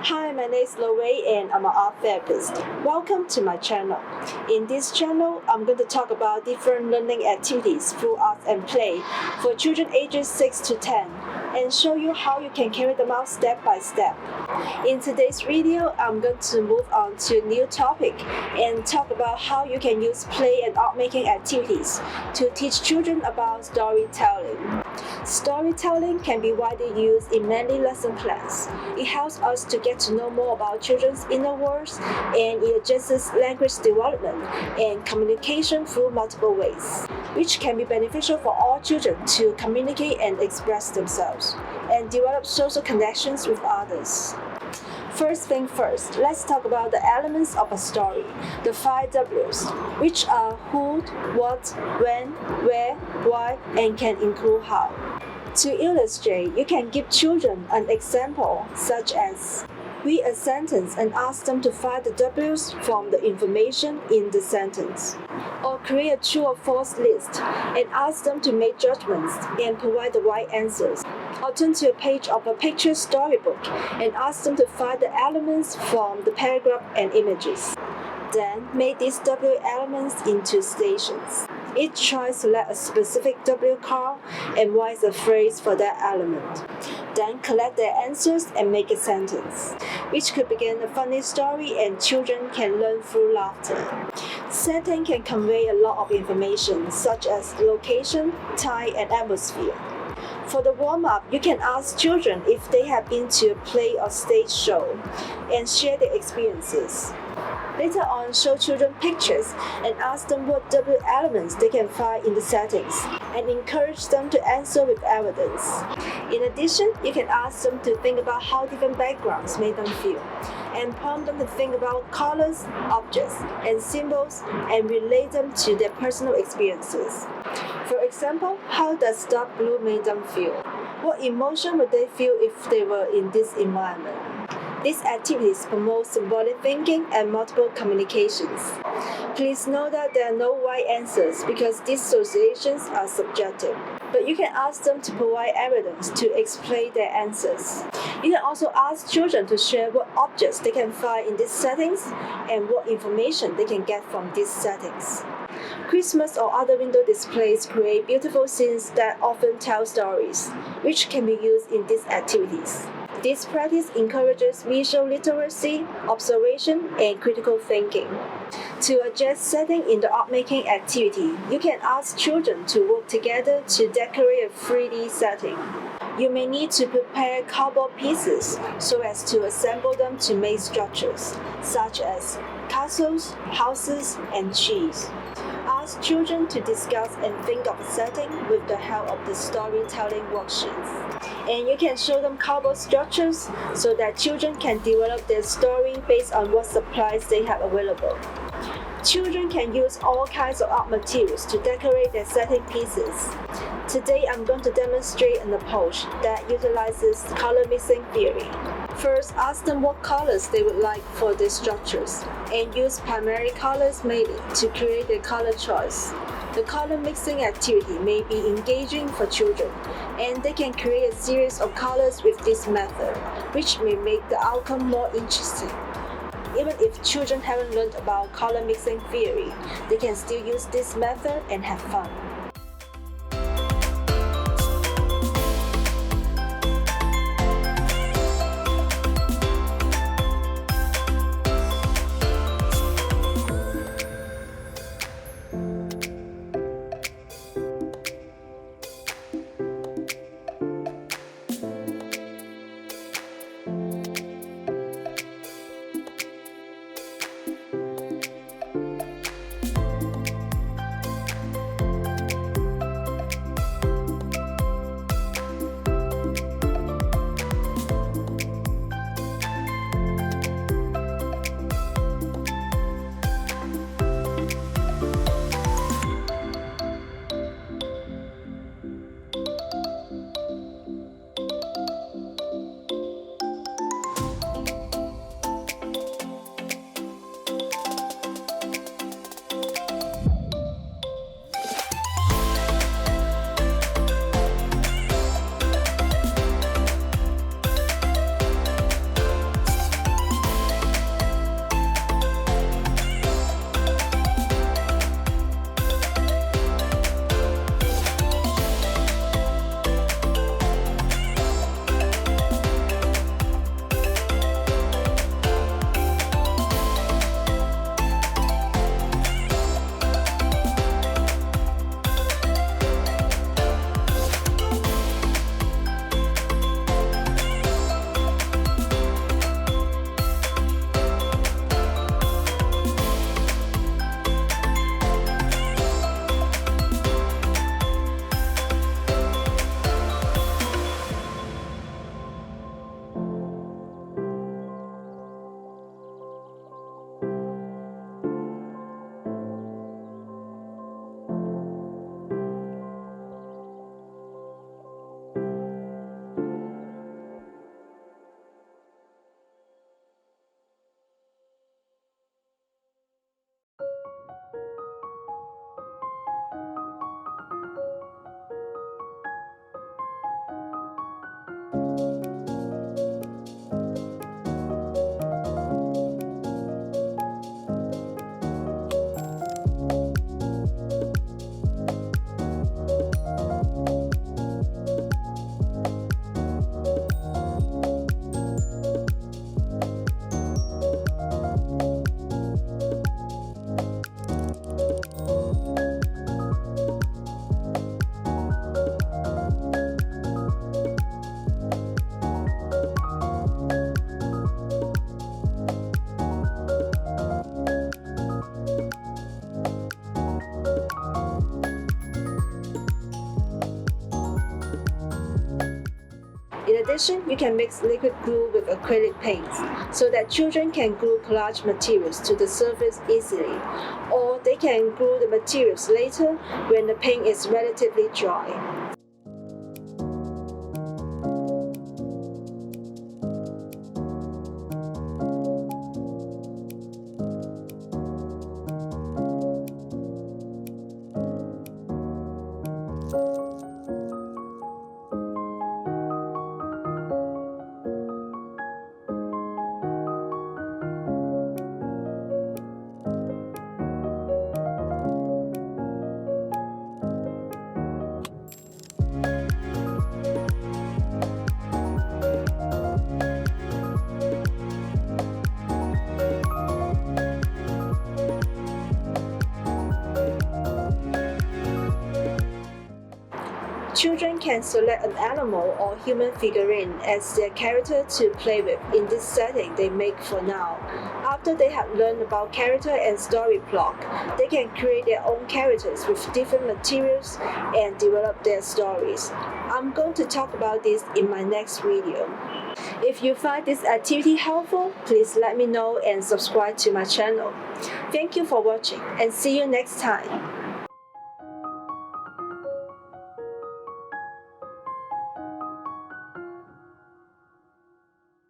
Hi, my name is Lowey and I'm an art therapist. Welcome to my channel. In this channel, I'm going to talk about different learning activities through art and play for children ages 6 to 10 and show you how you can carry them out step by step. In today's video, I'm going to move on to a new topic and talk about how you can use play and art making activities to teach children about storytelling. Storytelling can be widely used in many lesson plans. It helps us to get to know more about children's inner worlds, and it adjusts language development and communication through multiple ways, which can be beneficial for all children to communicate and express themselves and develop social connections with others. First thing first, let's talk about the elements of a story, the 5 W's, which are who, what, when, where, why, and can include how. To illustrate, you can give children an example such as read a sentence and ask them to find the W's from the information in the sentence. Or create a true or false list and ask them to make judgments and provide the right answers. Or turn to a page of a picture storybook and ask them to find the elements from the paragraph and images. Then make these W elements into stations. Each tries to select a specific W card and writes a phrase for that element. Then collect their answers and make a sentence, which could begin a funny story and children can learn through laughter. Setting can convey a lot of information such as location, time, and atmosphere. For the warm-up, you can ask children if they have been to a play or stage show and share their experiences. Later on, show children pictures and ask them what W elements they can find in the settings and encourage them to answer with evidence. In addition, you can ask them to think about how different backgrounds make them feel and prompt them to think about colors, objects, and symbols and relate them to their personal experiences. For example, how does dark blue make them feel? What emotion would they feel if they were in this environment? These activities promote symbolic thinking and multiple communications. Please note that there are no right answers because these associations are subjective, but you can ask them to provide evidence to explain their answers. You can also ask children to share what objects they can find in these settings and what information they can get from these settings. Christmas or other window displays create beautiful scenes that often tell stories, which can be used in these activities. This practice encourages visual literacy, observation, and critical thinking. To adjust setting in the art-making activity, you can ask children to work together to decorate a 3D setting. You may need to prepare cardboard pieces so as to assemble them to make structures, such as castles, houses, and trees. Ask children to discuss and think of a setting with the help of the storytelling worksheets. And you can show them cardboard structures so that children can develop their story based on what supplies they have available. Children can use all kinds of art materials to decorate their setting pieces. Today I'm going to demonstrate an approach that utilizes color mixing theory. First, ask them what colors they would like for their structures and use primary colors mainly to create their color choice. The color mixing activity may be engaging for children, and they can create a series of colors with this method, which may make the outcome more interesting. Even if children haven't learned about color mixing theory, they can still use this method and have fun. addition, you can mix liquid glue with acrylic paints so that children can glue collage materials to the surface easily, or they can glue the materials later when the paint is relatively dry. Children can select an animal or human figurine as their character to play with in this setting they make for now. After they have learned about character and story plot, they can create their own characters with different materials and develop their stories. I'm going to talk about this in my next video. If you find this activity helpful, please let me know and subscribe to my channel. Thank you for watching and see you next time.